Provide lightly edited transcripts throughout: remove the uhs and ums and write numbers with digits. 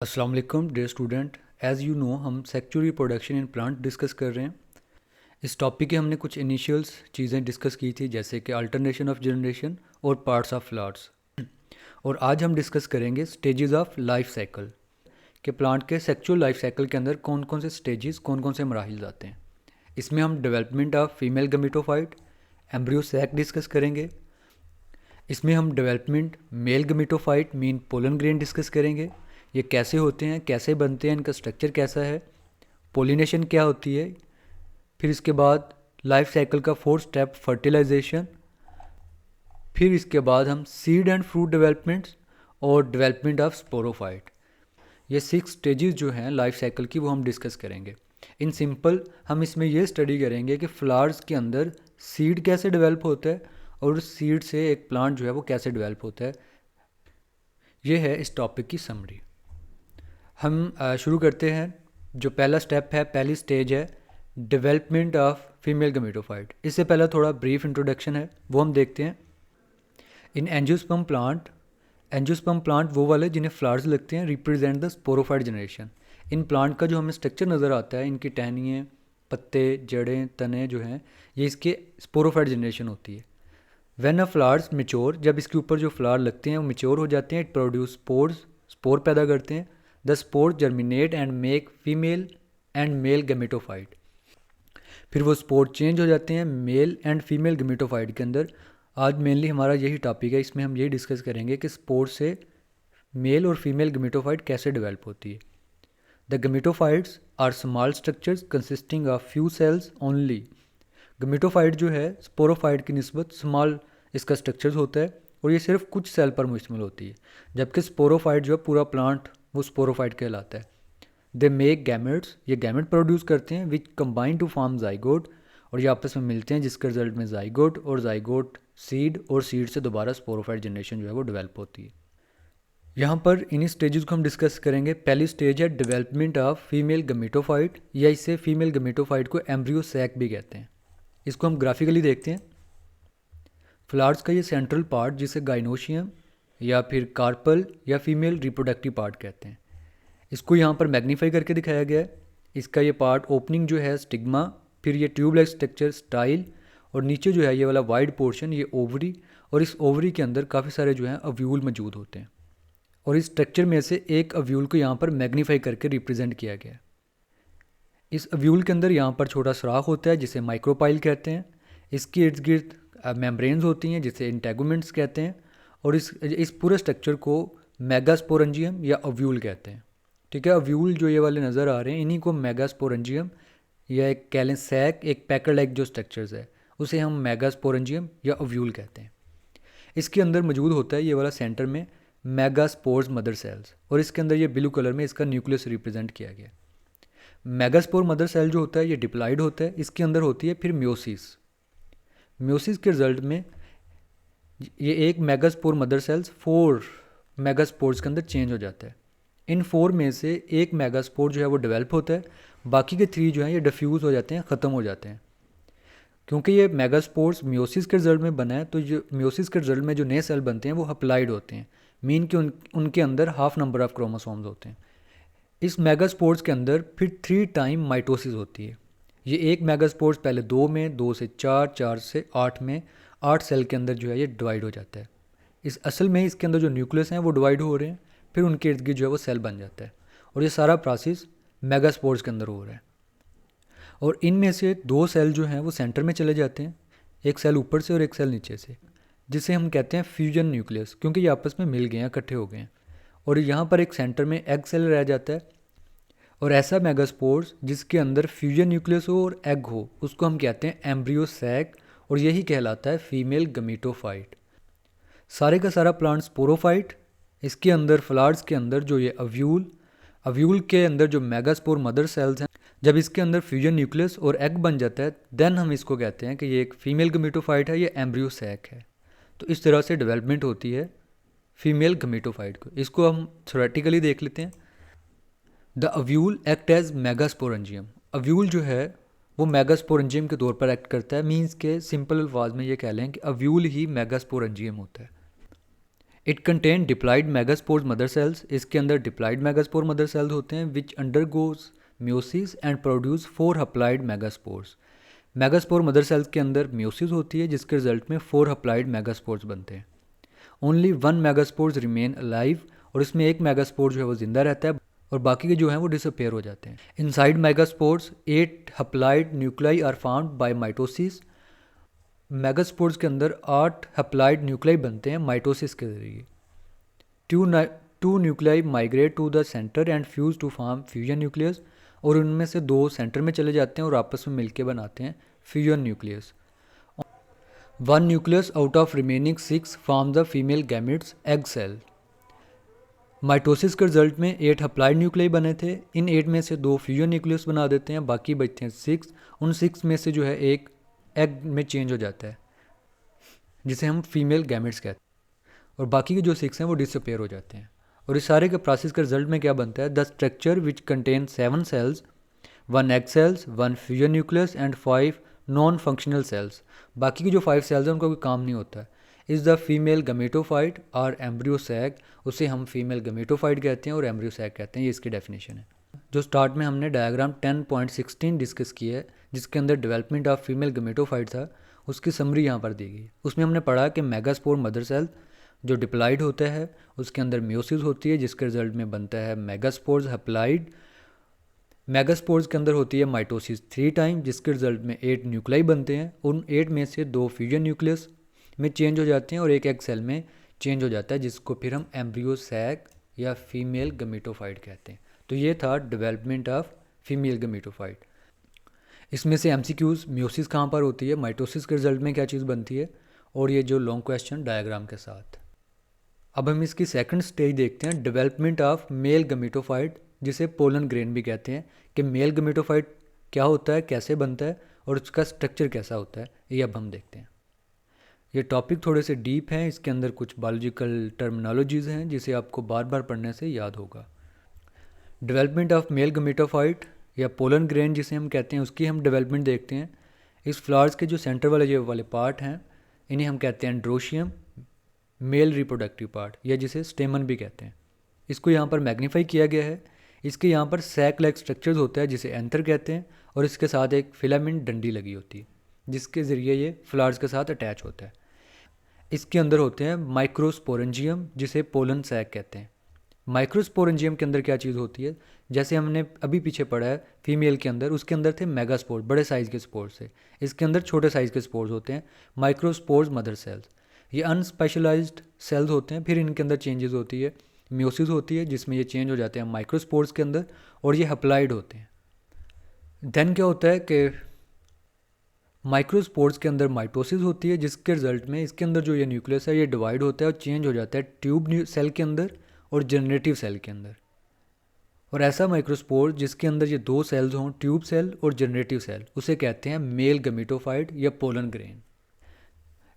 अस्सलाम वालेकुम dear student. As you know हम sexual reproduction in plant discuss कर रहे हैं। इस टॉपिक के हमने कुछ इनिशियल्स चीज़ें डिस्कस की थी, जैसे कि अल्टरनेशन ऑफ जनरेशन और पार्ट्स ऑफ फ्लावर्स। और आज हम डिस्कस करेंगे स्टेजेस ऑफ लाइफ साइकिल, कि प्लांट के सेक्सुअल लाइफ साइकिल के अंदर कौन कौन से स्टेजेस, कौन कौन से मराहिल आते हैं। इसमें हम development of female gametophyte, embryo sac discuss करेंगे। इसमें हम development male gametophyte mean pollen grain discuss करेंगे। ये कैसे होते हैं, कैसे बनते हैं, इनका स्ट्रक्चर कैसा है, पोलिनेशन क्या होती है। फिर इसके बाद लाइफ साइकिल का फोर्थ स्टेप फर्टिलाइजेशन। फिर इसके बाद हम सीड एंड फ्रूट डेवलपमेंट्स और डेवलपमेंट ऑफ स्पोरोफाइट। ये 6 स्टेजेस जो हैं लाइफ साइकिल की, वो हम डिस्कस करेंगे। इन सिंपल हम इसमें ये स्टडी करेंगे कि फ्लावर्स के अंदर सीड कैसे डेवलप होता है और उस सीड से एक प्लांट जो है वो कैसे डेवलप होता है। ये है इस टॉपिक की समरी। हम शुरू करते हैं। जो पहला स्टेप है, पहली स्टेज है डेवलपमेंट ऑफ फीमेल गमीटोफाइट। इससे पहला थोड़ा ब्रीफ इंट्रोडक्शन है, वो हम देखते हैं। इन एंजियोस्पर्म प्लांट, एंजियोस्पर्म प्लांट वो वाले जिन्हें फ्लावर्स लगते हैं, represent the sporophyte generation. In plant का जो हमें स्ट्रक्चर नज़र आता है, इनकी टहनियाँ, पत्ते, जड़ें, तने जो हैं, ये इसके स्पोरोफाइट जनरेशन होती है। व्हेन अ फ्लावर्स मेच्योर, जब इसके ऊपर जो फ्लावर लगते हैं वो मेच्योर हो जाते हैं, इट प्रोड्यूस स्पोर्स, स्पोर पैदा करते हैं। The spore germinate and make female and male gametophyte. फिर वो स्पोर चेंज हो जाते हैं मेल एंड फीमेल गमीटोफाइट के अंदर। आज मेनली हमारा यही टॉपिक है, इसमें हम यही डिस्कस करेंगे कि स्पोर से मेल और फीमेल गमीटोफाइट कैसे डेवलप होती है। The gametophytes are small structures consisting of few cells only. Gametophyte जो है स्पोरोफाइट की निस्बत स्मॉल इसका स्ट्रक्चर्स होता है और ये सिर्फ कुछ सेल पर मुश्तमिल होती है, जबकि स्पोरोफाइट जो है पूरा प्लांट वो स्पोरोफाइट कहलाता है। दे मेक गैमेट्स, ये गैमेट प्रोड्यूस करते हैं विच कंबाइन टू फॉर्म जाइगोट, और ये आपस में मिलते हैं जिसके रिजल्ट में जाइगोट, और जाइगोट सीड, और सीड से दोबारा स्पोरोफाइट जनरेशन जो है वो डेवलप होती है। यहाँ पर इन्हीं स्टेजेस को हम डिस्कस करेंगे। पहली स्टेज है डेवलपमेंट ऑफ फीमेल गमीटोफाइट, या इसे फीमेल गमीटोफाइट को एम्ब्रियो सैक भी कहते हैं। इसको हम ग्राफिकली देखते हैं। फ्लावर्स का ये सेंट्रल पार्ट, जिसे गाइनोशियम या फिर कार्पल या फीमेल रिप्रोडक्टिव पार्ट कहते हैं, इसको यहाँ पर मैग्नीफाई करके दिखाया गया है। इसका ये पार्ट ओपनिंग जो है स्टिग्मा, फिर ये ट्यूबलाइक स्ट्रक्चर स्टाइल, और नीचे जो है ये वाला वाइड पोर्शन ये ओवरी, और इस ओवरी के अंदर काफ़ी सारे जो हैं अव्यूल मौजूद होते हैं। और इस स्ट्रक्चर में से एक अव्यूल को यहाँ पर मैग्नीफाई करके रिप्रेजेंट किया गया है। इस अव्यूल के अंदर यहाँ पर छोटा सुराख होता है जिसे माइक्रोपाइल कहते हैं। इसके इर्द गिर्द मेम्ब्रेन्स होती हैं जिसे इंटेगुमेंट्स कहते हैं, और इस पूरे स्ट्रक्चर को मेगास्पोरेंजियम या अव्यूल कहते हैं। ठीक है, अव्यूल जो ये वाले नज़र आ रहे हैं इन्हीं को मेगास्पोरेंजियम या एक कह लें सैक, एक पैकर लाइक जो स्ट्रक्चर्स है उसे हम मेगास्पोरेंजियम या अव्यूल कहते हैं। इसके अंदर मौजूद होता है ये वाला सेंटर में मेगास्पोर्स मदर सेल्स, और इसके अंदर ये ब्लू कलर में इसका न्यूक्लियस रिप्रेजेंट किया गया। मेगास्पोर मदर सेल जो होता है ये डिप्लॉइड होता है, इसके अंदर होती है फिर म्योसिस। म्योसिस के रिजल्ट में ये एक मेगास्पोर मदर सेल्स 4 मेगास्पोर्स के अंदर चेंज हो जाता है। इन 4 में से एक मेगास्पोर जो है वो डेवलप होता है, बाकी के 3 जो हैं ये डिफ्यूज़ हो जाते हैं, ख़त्म हो जाते हैं। क्योंकि ये मेगास्पोर्स म्योसिस के रिजल्ट में बना है, तो जो म्योसिस के रिजल्ट में जो नए सेल बनते हैं वो हप्लाइड होते हैं, मीन कि उनके अंदर हाफ नंबर ऑफ क्रोमोसोम्स होते हैं। इस मेगास्पोर्स के अंदर फिर 3 टाइम माइटोसिस होती है। ये एक मेगास्पोर्स पहले 2 में, 2 से 4, 4 से 8 में, 8 सेल के अंदर जो है ये डिवाइड हो जाता है। इस असल में इसके अंदर जो न्यूक्लियस हैं वो डिवाइड हो रहे हैं, फिर उनके इर्द गिर्द जो है वो सेल बन जाता है, और ये सारा प्रोसेस मेगास्पोर्स के अंदर हो रहा है। और इनमें से 2 सेल जो हैं वो सेंटर में चले जाते हैं, एक सेल ऊपर से और एक सेल नीचे से, जिसे हम कहते हैं फ्यूजन न्यूक्लियस, क्योंकि ये आपस में मिल गए हैं, इकट्ठे हो गए हैं। और यहाँ पर एक सेंटर में एग सेल रह जाता है, और ऐसा मेगास्पोर्स जिसके अंदर फ्यूजन न्यूक्लियस हो और एग हो उसको हम कहते हैं एम्ब्रियो सैक, और यही कहलाता है फीमेल गमीटोफाइट। सारे का सारा प्लांट स्पोरोफाइट। इसके अंदर फ्लावर्स के अंदर जो ये अव्यूल, अव्यूल के अंदर जो मेगास्पोर मदर सेल्स हैं, जब इसके अंदर फ्यूजन न्यूक्लियस और एग बन जाता है, देन हम इसको कहते हैं कि ये एक फीमेल गमीटोफाइट है, ये एम्ब्रियो सैक है। तो इस तरह से डेवलपमेंट होती है फीमेल गमीटोफाइट को। इसको हम थ्योरेटिकली देख लेते हैं। The ovule act as megasporangium. Ovule जो है वो मेगास्पोरेंजियम के तौर पर एक्ट करता है, मींस के सिंपल अल्फाज में ये कह लें कि अव्यूल ही मेगास्पोरेंजियम होता है। It contain diploid megaspores mother cells, इसके अंदर डिप्लॉइड मेगास्पोर मदर सेल्स होते हैं which undergoes meiosis and produce 4 haploid megaspores. Megaspore mother cells के अंदर म्योसिस होती है जिसके रिजल्ट में 4 हप्लॉइड मेगास्पोर्स बनते हैं। ओनली 1 मेगास्पोर्स रिमेन अलाइव, और इसमें एक मेगास्पोर जो है वो जिंदा रहता है और बाकी के जो हैं वो डिसअपेयर हो जाते हैं। Inside megaspores 8 haploid nuclei are found by mitosis. Megaspores के अंदर 8 हप्लॉइड न्यूक्लाई बनते हैं माइटोसिस के जरिए। Two nuclei migrate to the centre and fuse to form fusion nucleus, और उनमें से 2 सेंटर में चले जाते हैं और आपस में मिलकर बनाते हैं fusion nucleus. 1 nucleus out of remaining 6 form the female gametes egg cell. Mitosis के रिजल्ट में 8 हप्लॉइड न्यूक्लियाई बने थे, इन 8 में से 2 फ्यूजन न्यूक्लियस बना देते हैं, बाकी बचते हैं 6। उन 6 में से जो है एक एग में चेंज हो जाता है जिसे हम फीमेल गैमेट्स कहते हैं, और बाकी के जो 6 हैं वो डिसअपेयर हो जाते हैं। और इस सारे के प्रोसेस के रिजल्ट में क्या बनता है? The structure which contain 7 cells, 1 egg cells, 1 fusion nucleus and 5 non functional cells. बाकी की जो 5 सेल्स हैं उनका कोई काम नहीं होता है। इज़ द फीमेल गमेटोफाइट और एम्ब्रियो सैक, उसे हम फीमेल गमेटोफाइट कहते हैं और एम्ब्रियो सैक कहते हैं। ये इसकी डेफिनेशन है। जो स्टार्ट में हमने डायग्राम 10.16 डिस्कस किया है जिसके अंदर डेवलपमेंट ऑफ फीमेल गमेटोफाइट था, उसकी समरी यहाँ पर दी गई। उसमें हमने पढ़ा कि मेगास्पोर मदर सेल जो डिप्लॉइड होता है उसके अंदर म्योसिस होती है जिसके रिजल्ट में बनता है मेगास्पोर्स हैप्लॉइड। मेगास्पोर्स के अंदर होती है माइटोसिस 3 टाइम जिसके रिजल्ट में 8 न्यूक्लाई बनते हैं। उन 8 में से 2 फ्यूजन न्यूक्लियस में चेंज हो जाते हैं और एक एग सेल में चेंज हो जाता है जिसको फिर हम एम्ब्रियो सैक या फीमेल गमेटोफाइट कहते हैं। तो ये था डेवलपमेंट ऑफ फीमेल गमेटोफाइट। इसमें से एमसीक्यूज म्योसिस कहाँ पर होती है, माइटोसिस के रिजल्ट में क्या चीज़ बनती है, और ये जो लॉन्ग क्वेश्चन डायग्राम के साथ। अब हम इसकी सेकंड स्टेज देखते हैं, डेवलपमेंट ऑफ मेल गमेटोफाइट, जिसे पोलन ग्रेन भी कहते हैं। कि मेल गमेटोफाइट क्या होता है, कैसे बनता है और उसका स्ट्रक्चर कैसा होता है, ये अब हम देखते हैं। ये टॉपिक थोड़े से डीप हैं, इसके अंदर कुछ बायोलॉजिकल टर्मिनोलॉजीज़ हैं जिसे आपको बार बार पढ़ने से याद होगा। डेवलपमेंट ऑफ मेल गमेटोफाइट या पोलन ग्रेन जिसे हम कहते हैं, उसकी हम डेवलपमेंट देखते हैं। इस फ्लावर्स के जो सेंटर वाले जो वाले पार्ट हैं इन्हें हम कहते हैं एंड्रोशियम, मेल रिप्रोडक्टिव पार्ट, या जिसे स्टेमन भी कहते हैं। इसको यहाँ पर मैग्नीफाई किया गया है। इसके यहाँ पर सैक लाइक स्ट्रक्चर्स होता है जिसे एंथर कहते हैं, और इसके साथ एक फिलामेंट डंडी लगी होती है जिसके ज़रिए ये फ्लावर्स के साथ अटैच होता है। इसके अंदर होते हैं माइक्रोस्पोरेंजियम जिसे पोलन सैक कहते हैं। माइक्रोस्पोरेंजियम के अंदर क्या चीज़ होती है, जैसे हमने अभी पीछे पढ़ा है फीमेल के अंदर, उसके अंदर थे मेगास्पोर, बड़े साइज़ के स्पोर्स से। इसके अंदर छोटे साइज़ के स्पोर्स होते हैं, माइक्रोस्पोर्स मदर सेल्स। ये अनस्पेशलाइज्ड सेल्स होते हैं। फिर इनके अंदर चेंजेस होती है, म्योसिस होती है जिसमें ये चेंज हो जाते हैं माइक्रोस्पोर्स के अंदर, और ये हप्लाइड होते हैं। देन क्या होता है कि माइक्रोस्पोर्स के अंदर माइटोसिस होती है जिसके रिजल्ट में इसके अंदर जो ये न्यूक्लियस है ये डिवाइड होता है और चेंज हो जाता है ट्यूब सेल के अंदर और जनरेटिव सेल के अंदर। और ऐसा माइक्रोस्पोर जिसके अंदर ये 2 सेल्स हों, ट्यूब सेल और जनरेटिव सेल, उसे कहते हैं मेल गमेटोफाइट या पोलन ग्रेन।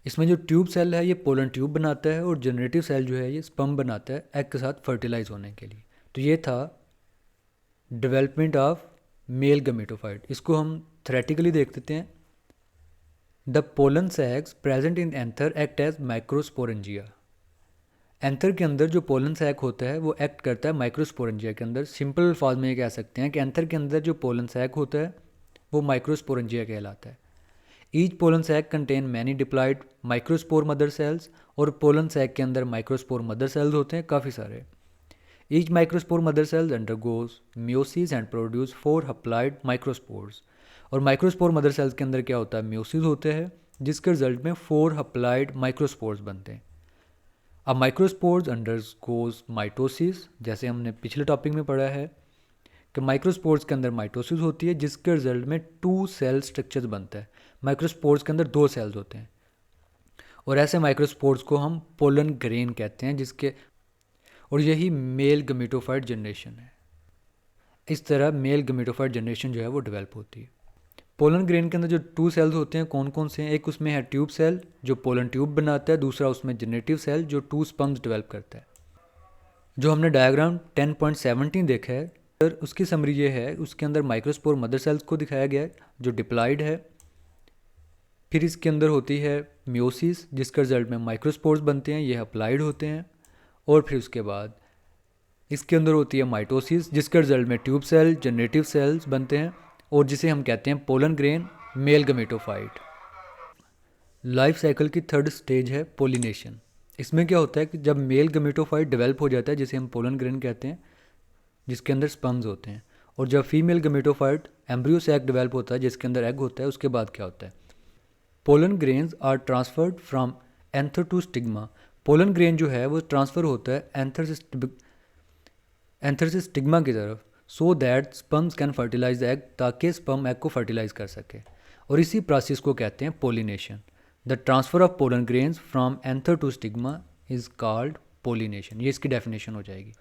इसमें जो ट्यूब सेल है ये पोलन ट्यूब बनाता है और जनरेटिव सेल जो है ये स्पर्म बनाता है एग के साथ फर्टिलाइज होने के लिए। तो ये था डेवलपमेंट ऑफ मेल गमेटोफाइट। इसको हम थ्योरेटिकली देख देते हैं। The pollen sacs present in anther act as microsporangia. Anther के अंदर जो पोलन सैक होता है वो एक्ट करता है माइक्रोस्पोरेंजिया के अंदर। सिंपल अल्फाज में ये कह सकते हैं कि एंथर के अंदर जो पोलन सैक होता है वो माइक्रोस्पोरेंजिया कहलाता है। Each pollen sac contain many diploid microspore mother cells, और पोलन सैक के अंदर माइक्रोस्पोर मदर सेल्स होते हैं काफ़ी सारे। Each microspore mother cells undergoes meiosis and produce 4 haploid microspores. और माइक्रोस्पोर मदर सेल्स के अंदर क्या होता है, म्योसिस होते हैं जिसके रिजल्ट में 4 हप्लॉइड माइक्रोस्पोर्स बनते हैं। अब माइक्रोस्पोर्स अंडरगोज माइटोसिस, जैसे हमने पिछले टॉपिक में पढ़ा है कि माइक्रोस्पोर्स के अंदर माइटोसिस होती है जिसके रिजल्ट में 2 सेल स्ट्रक्चर्स बनता है। माइक्रोस्पोर्स के अंदर 2 सेल्स होते हैं और ऐसे माइक्रोस्पोर्स को हम पोलन ग्रेन कहते हैं जिसके, और यही मेल गमेटोफाइट जनरेशन है। इस तरह मेल गमेटोफाइट जनरेशन जो है वो डेवलप होती है। पोलन ग्रेन के अंदर जो 2 सेल्स होते हैं कौन कौन से हैं, एक उसमें है ट्यूब सेल जो पोलन ट्यूब बनाता है, दूसरा उसमें जनरेटिव सेल जो 2 स्पर्म्स डेवलप करता है। जो हमने डायग्राम 10.17 देखा है सर, उसकी समरी ये है, उसके अंदर माइक्रोस्पोर मदर सेल्स को दिखाया गया है जो डिप्लॉइड है। फिर इसके अंदर होती है म्योसिस जिसके रिजल्ट में माइक्रोस्पोर्स बनते हैं, ये अप्लाइड होते हैं। और फिर उसके बाद इसके अंदर होती है माइटोसिस, जिसके रिजल्ट में ट्यूब सेल, जनरेटिव सेल्स बनते हैं और जिसे हम कहते हैं pollen grain, male gametophyte. Life cycle की थर्ड स्टेज है पोलिनेशन। इसमें क्या होता है कि जब मेल गमेटोफाइट डेवलप हो जाता है, जिसे हम पोलन ग्रेन कहते हैं, जिसके अंदर स्पर्म्स होते हैं, और जब फीमेल गमेटोफाइट एम्ब्रियो सैक डेवलप होता है जिसके अंदर एग होता है, उसके बाद क्या होता है, pollen grains are transferred from anther to stigma. Pollen grain जो है वो ट्रांसफ़र होता है एंथर से स्टिग्मा की तरफ, so that sperms can fertilise the egg, ताकि स्पर्म एग को फर्टिलाइज कर सके, और इसी प्रोसेस को कहते हैं pollination. The transfer of pollen grains from anther to stigma is called pollination. ये इसकी डेफिनेशन हो जाएगी।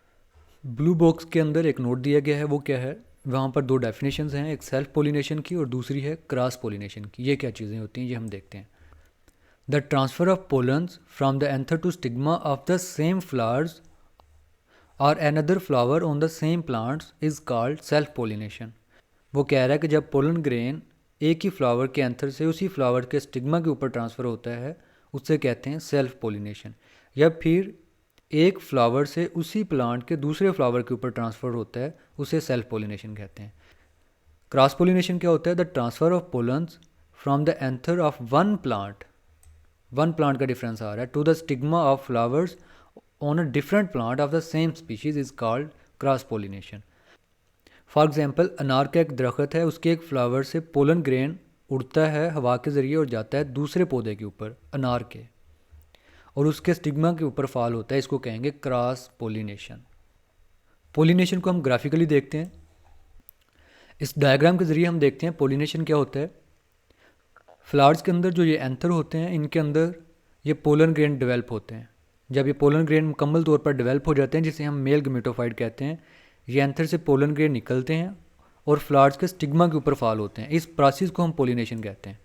ब्लू बॉक्स के अंदर एक नोट दिया गया है, वो क्या है, वहाँ पर दो डेफिनेशंस हैं, एक सेल्फ पोलिनेशन की और दूसरी है क्रॉस पोलिनेशन की। ये क्या चीज़ें होती हैं ये हम देखते हैं। The transfer of pollens from the anther to stigma of the same flowers और another flower on the same plants is called self pollination. वो कह रहा है कि जब पोलन ग्रेन एक ही फ्लावर के एंथर से उसी फ्लावर के स्टिग्मा के ऊपर ट्रांसफ़र होता है, उससे कहते हैं सेल्फ पोलिनेशन। या फिर एक फ्लावर से उसी प्लांट के दूसरे फ्लावर के ऊपर ट्रांसफ़र होता है, उसे सेल्फ पोलिनेशन कहते हैं। क्रॉस पोलिनेशन क्या होता है, the transfer of pollens from the anther of one plant का डिफरेंस आ रहा है to the stigma of flowers on a different plant of the same species is called cross pollination. For example, अनार का एक दरख्त है, उसके एक फ्लावर से पोलन ग्रेन उड़ता है हवा के ज़रिए और जाता है दूसरे पौधे के ऊपर, अनार के, और उसके स्टिग्मा के ऊपर फॉल होता है, इसको कहेंगे क्रॉस पोलिनेशन। पोलिनेशन को हम ग्राफिकली देखते हैं। इस डायग्राम के ज़रिए हम देखते हैं पोलिनेशन क्या होता है। फ्लावर्स के अंदर जो ये एंथर होते हैं, इनके अंदर ये पोलन ग्रेन डेवलप होते हैं। जब ये पोलन ग्रेन मुकम्मल तौर पर डेवलप हो जाते हैं, जिसे हम मेल गमेटोफाइट कहते हैं, ये एंथर से पोलन ग्रेन निकलते हैं और फ्लावर्स के स्टिग्मा के ऊपर फॉल होते हैं। इस प्रोसेस को हम पोलिनेशन कहते हैं।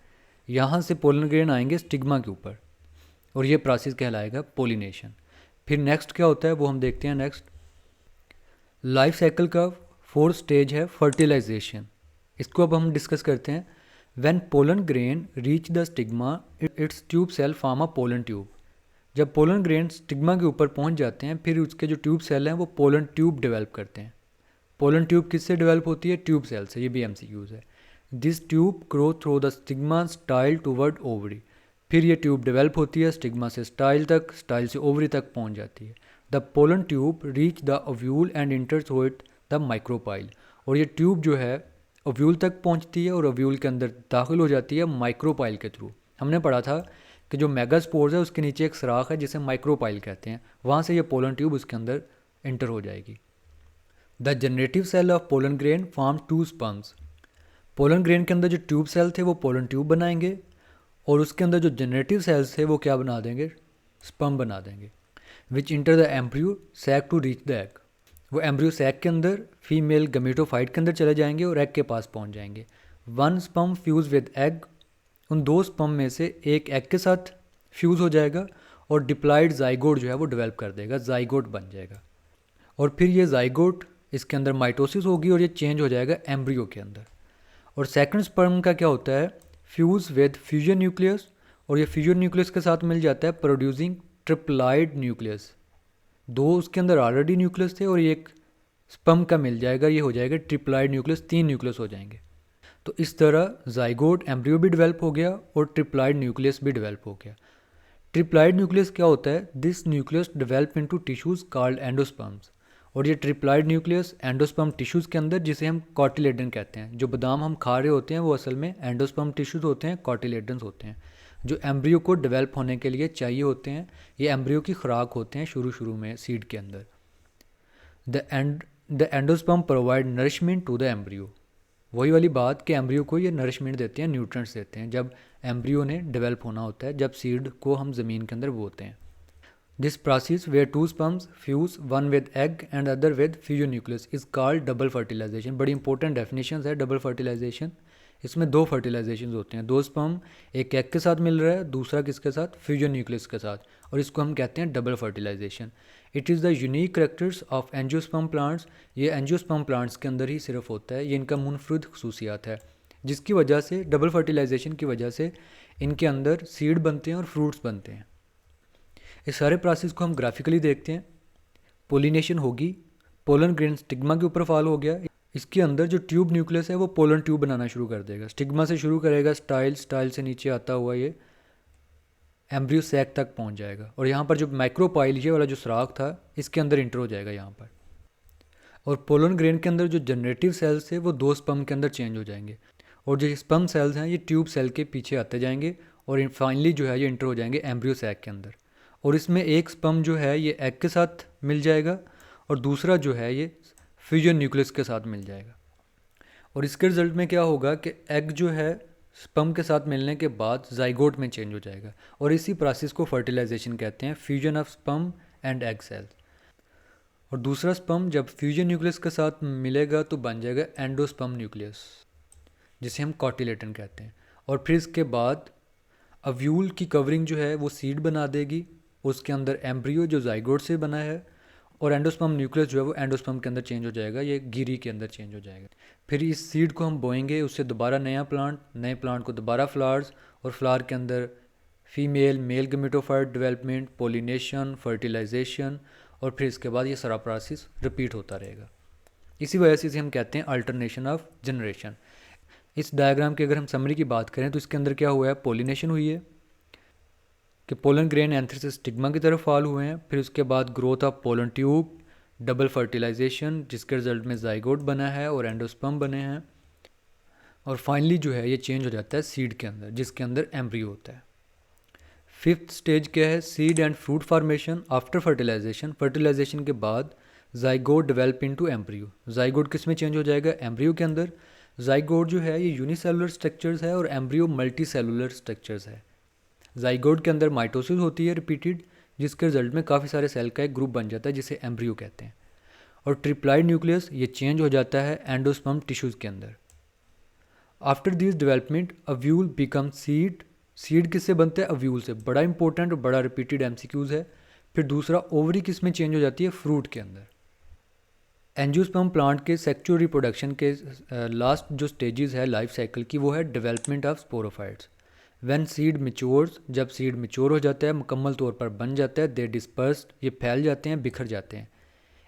यहाँ से पोलन ग्रेन आएंगे स्टिग्मा के ऊपर और ये प्रोसेस कहलाएगा पोलिनेशन। फिर नेक्स्ट क्या होता है वो हम देखते हैं। नेक्स्ट लाइफ साइकिल का फोर्थ स्टेज है फर्टिलाइजेशन। इसको अब हम डिस्कस करते हैं। When pollen grain reach the stigma its tube cell form a pollen tube. जब पोलन ग्रेन स्टिग्मा के ऊपर पहुंच जाते हैं, फिर उसके जो ट्यूब सेल हैं वो पोलन ट्यूब डेवलप करते हैं। पोलन ट्यूब किससे डेवलप होती है, ट्यूब सेल से। ये भी MCQs है। This tube grow through the stigma style toward ovary. फिर ये ट्यूब डेवलप होती है स्टिग्मा से स्टाइल तक, स्टाइल से ओवरी तक पहुंच जाती है। The pollen tube reach the ovule and inter through it the micropyle. और ये ट्यूब जो है ओव्यूल तक पहुंचती है और ओव्यूल के अंदर दाखिल हो जाती है माइक्रोपाइल के थ्रू। हमने पढ़ा था कि जो मेगास्पोर्स है उसके नीचे एक सराख है जिसे माइक्रोपाइल कहते हैं, वहाँ से ये पोलन ट्यूब उसके अंदर इंटर हो जाएगी। The generative cell of pollen grain form two sperms. Pollen grain के अंदर जो ट्यूब सेल थे वो पोलन ट्यूब बनाएंगे और उसके अंदर जो जनरेटिव सेल्स थे वो क्या बना देंगे, स्पर्म बना देंगे। Which enter the embryo sac to reach the egg. वो एम्ब्रियो सैक के अंदर फीमेल गमेटोफाइट के अंदर चले जाएंगे और एग के पास पहुंच जाएंगे। One sperm fuse with egg. उन दो स्पर्म में से एक एग के साथ फ्यूज़ हो जाएगा और डिप्लॉयड जाइगोट जो है वो डेवलप कर देगा, जाइगोट बन जाएगा। और फिर ये जाइगोट इसके अंदर माइटोसिस होगी और ये चेंज हो जाएगा एम्ब्रियो के अंदर। और सेकंड स्पर्म का क्या होता है, फ्यूज़ विद फ्यूजन न्यूक्लियस, और ये फ्यूजन न्यूक्लियस के साथ मिल जाता है प्रोड्यूसिंग ट्रिप्लॉइड न्यूक्लियस। दो उसके अंदर ऑलरेडी न्यूक्लियस थे और ये एक स्पर्म का मिल जाएगा, ये हो जाएगा ट्रिप्लॉइड न्यूक्लियस, 3 न्यूक्लियस हो जाएंगे। तो इस तरह जाइगोट एम्ब्रियो भी डेवलप हो गया और ट्रिप्लॉइड न्यूक्लियस भी डेवलप हो गया। ट्रिप्लॉइड न्यूक्लियस क्या होता है, this nucleus develop into tissues called endosperms. और ये ट्रिप्लॉइड न्यूक्लियस एंडोस्पर्म टिश्यूज़ के अंदर, जिसे हम कॉटिलेडन कहते हैं, जो बादाम हम खा रहे होते हैं वो असल में एंडोस्पर्म टिश्यूज़ होते हैं, कॉटिलेडन्स होते हैं, जो एम्ब्रियो को डेवलप होने के लिए चाहिए होते हैं। ये एम्ब्रियो की खुराक होते हैं शुरू में सीड के अंदर। The endosperm provide nourishment to the embryo. वही वाली बात कि एम्ब्रियो को ये नरिशमेंट देते हैं, न्यूट्रिएंट्स देते हैं जब एम्ब्रियो ने डेवलप होना होता है, जब सीड को हम ज़मीन के अंदर बोते हैं। This process where two sperms fuse, one with egg and other with fusion nucleus, is called double fertilisation. बड़ी इंपॉर्टेंट डेफिनेशन है डबल फर्टिलाइजेशन। इसमें 2 फर्टिलाइजेशन होते हैं, 2 स्पर्म एक एग के साथ मिल रहा है, दूसरा किसके साथ, फ्यूजन न्यूक्लियस के साथ, और इसको हम कहते हैं double fertilisation. It is the unique characters of angiosperm plants. ये एंजियोस्पर्म प्लांट्स के अंदर ही सिर्फ होता है, ये इनका मुनफरद खसूसियात है, जिसकी वजह से डबल फर्टिलाइजेशन की वजह से इनके अंदर सीड बनते हैं और फ्रूट्स बनते हैं। इस सारे प्रोसेस को हम ग्राफिकली देखते हैं। पोलिनेशन होगी, पोलन ग्रेन स्टिग्मा के ऊपर फॉल हो गया, इसके अंदर जो ट्यूब न्यूक्लियस है वो पोलन ट्यूब बनाना शुरू कर देगा। स्टिग्मा से शुरू करेगा, स्टाइल से नीचे आता हुआ ये एम्ब्रियो सैक तक पहुंच जाएगा, और यहाँ पर जो माइक्रोपाइल ये वाला जो सुराख था इसके अंदर इंटर हो जाएगा यहाँ पर। और पोलन ग्रेन के अंदर जो जनरेटिव सेल्स थे वो 2 स्पर्म के अंदर चेंज हो जाएंगे, और जो स्पर्म सेल्स हैं ये ट्यूब सेल के पीछे आते जाएंगे, और फाइनली जो है ये इंटर हो जाएंगे एम्ब्रियो सैक के अंदर। और इसमें एक स्पर्म जो है ये एग के साथ मिल जाएगा, और दूसरा जो है ये फ्यूजन न्यूक्लियस के साथ मिल जाएगा। और इसके रिजल्ट में क्या होगा कि एग जो है स्पर्म के साथ मिलने के बाद जाइगोट में चेंज हो जाएगा, और इसी प्रोसेस को फर्टिलाइजेशन कहते हैं, fusion of sperm and egg cell. और दूसरा स्पर्म जब फ्यूजन न्यूक्लियस के साथ मिलेगा तो बन जाएगा एंडोस्पर्म न्यूक्लियस, जिसे हम कॉटिलेटन कहते हैं। और फिर इसके बाद अव्यूल की कवरिंग जो है वो सीड बना देगी, उसके अंदर एम्ब्रियो जो जाइगोट से बना है, और एंडोस्पर्म न्यूक्लियस जो है वो एंडोस्पर्म के अंदर चेंज हो जाएगा, ये गिरी के अंदर चेंज हो जाएगा। फिर इस सीड को हम बोएंगे, उससे दोबारा नया प्लांट, नए प्लांट को दोबारा फ्लावर्स, और फ्लावर के अंदर female male gametophyte development, pollination, fertilization, और फिर इसके बाद ये सारा प्रोसेस रिपीट होता रहेगा। इसी वजह से इसे हम कहते हैं अल्टरनेशन ऑफ जनरेशन। इस डायग्राम की अगर हम समरी की बात करें तो इसके अंदर क्या हुआ है, पोलिनेशन हुई है कि पोलन ग्रेन एंथर से स्टिग्मा की तरफ फॉल हुए हैं, फिर उसके बाद growth of pollen tube, double fertilisation जिसके रिजल्ट में जाइगोट बना है और एंडोस्पर्म बने हैं, और फाइनली जो है ये चेंज हो जाता है सीड के अंदर, जिसके अंदर एम्ब्रियो होता है। फिफ्थ स्टेज क्या है, seed and fruit formation after fertilisation. Fertilisation के बाद zygote develop into embryo. Zygote किस में चेंज हो जाएगा, एम्ब्रियो के अंदर। जाइगोट जो है ये यूनिसेलुलर स्ट्रक्चर्स है और एम्ब्रियो मल्टी सेलुलर स्ट्रक्चर्स है। जाइगोट के अंदर माइटोसिस होती है रिपीटेड, जिसके रिजल्ट में काफ़ी सारे सेल का एक ग्रुप बन जाता है जिसे एम्ब्रियो कहते हैं। और ट्रिप्लाइड न्यूक्लियस ये चेंज हो जाता है एंडोस्पर्म टिश्यूज़ के अंदर। After this development ovule become seed. Seed किससे बनते हैं, अव्यूल से। बड़ा इंपॉर्टेंट और बड़ा रिपीटेड एमसीक्यूज है। फिर दूसरा ओवरी किस में चेंज हो जाती है, फ्रूट के अंदर। एंजियोस्पर्म प्लांट के सेक्सुअल रिप्रोडक्शन के लास्ट जो स्टेजेस है लाइफ साइकिल की, वो है development of sporophytes. When seed matures, जब सीड मिच्योर हो जाता है, मुकम्मल तौर पर बन जाता है, दे डिस्पर्स्ड, ये फैल जाते हैं, बिखर जाते हैं।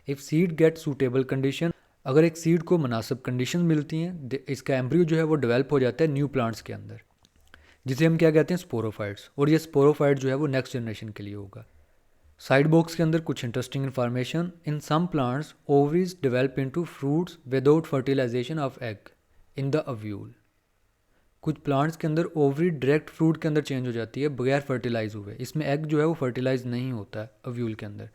If seed get suitable condition, अगर एक सीड को मुनासिब कंडीशन मिलती हैं, इसका एम्ब्रियो जो है वो डेवलप हो जाता है न्यू प्लांट्स के अंदर, जिसे हम क्या कहते हैं, स्पोरोफाइट्स। और ये स्पोरोफाइट जो है वो नेक्स्ट जनरेशन के लिए होगा। साइड बॉक्स के अंदर कुछ interesting information. In some plants ovaries develop into fruits without fertilization of egg in the ovule. कुछ प्लांट्स के अंदर ओवरी डायरेक्ट फ्रूट के अंदर चेंज हो जाती है बगैर फर्टिलाइज हुए। इसमें एग जो है वो फर्टिलाइज नहीं होता है अव्यूल के अंदर,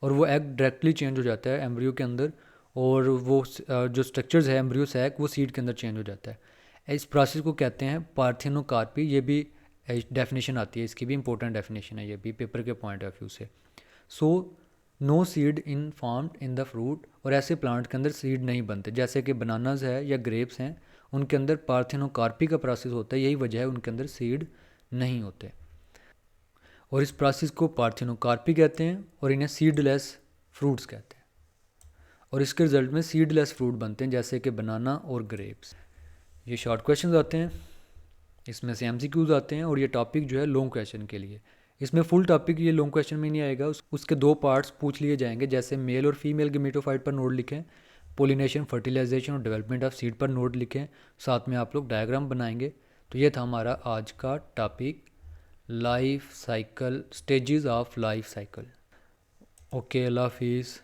और वो एग डायरेक्टली चेंज हो जाता है एम्ब्रियो के अंदर, और वो जो स्ट्रक्चर्स है एम्ब्रियो सैक वो सीड के अंदर चेंज हो जाता है। इस प्रोसेस को कहते हैं पार्थिनोकार्पी। ये भी डेफिनेशन आती है, इसकी भी इंपॉर्टेंट डेफिनेशन है ये भी पेपर के पॉइंट ऑफ व्यू से। So no seed in formed in the fruit, और ऐसे प्लांट के अंदर सीड नहीं बनते, जैसे कि बनानाज है या ग्रेप्स हैं, उनके अंदर पार्थिनोकार्पी का प्रोसेस होता है, यही वजह है उनके अंदर सीड नहीं होते। और इस प्रोसेस को पार्थिनोकार्पी कहते हैं, और इन्हें सीडलेस फ्रूट्स कहते हैं। और इसके रिजल्ट में सीडलेस फ्रूट बनते हैं, जैसे कि बनाना और ग्रेप्स। ये शॉर्ट क्वेश्चंस आते हैं, इसमें से एमसीक्यूज आते हैं, और ये टॉपिक जो है लॉन्ग क्वेश्चन के लिए। इसमें फुल टॉपिक ये लॉन्ग क्वेश्चन में नहीं आएगा, उसके 2 पार्ट्स पूछ लिए जाएंगे, जैसे मेल और फीमेल गेमेटोफाइट पर नोट लिखें, पोलिनेशन, फर्टिलाइजेशन और डेवलपमेंट ऑफ सीड पर नोट लिखें, साथ में आप लोग डायग्राम बनाएंगे। तो ये था हमारा आज का topic, life cycle, stages of life cycle. Okay, अल्लाह हाफिज़।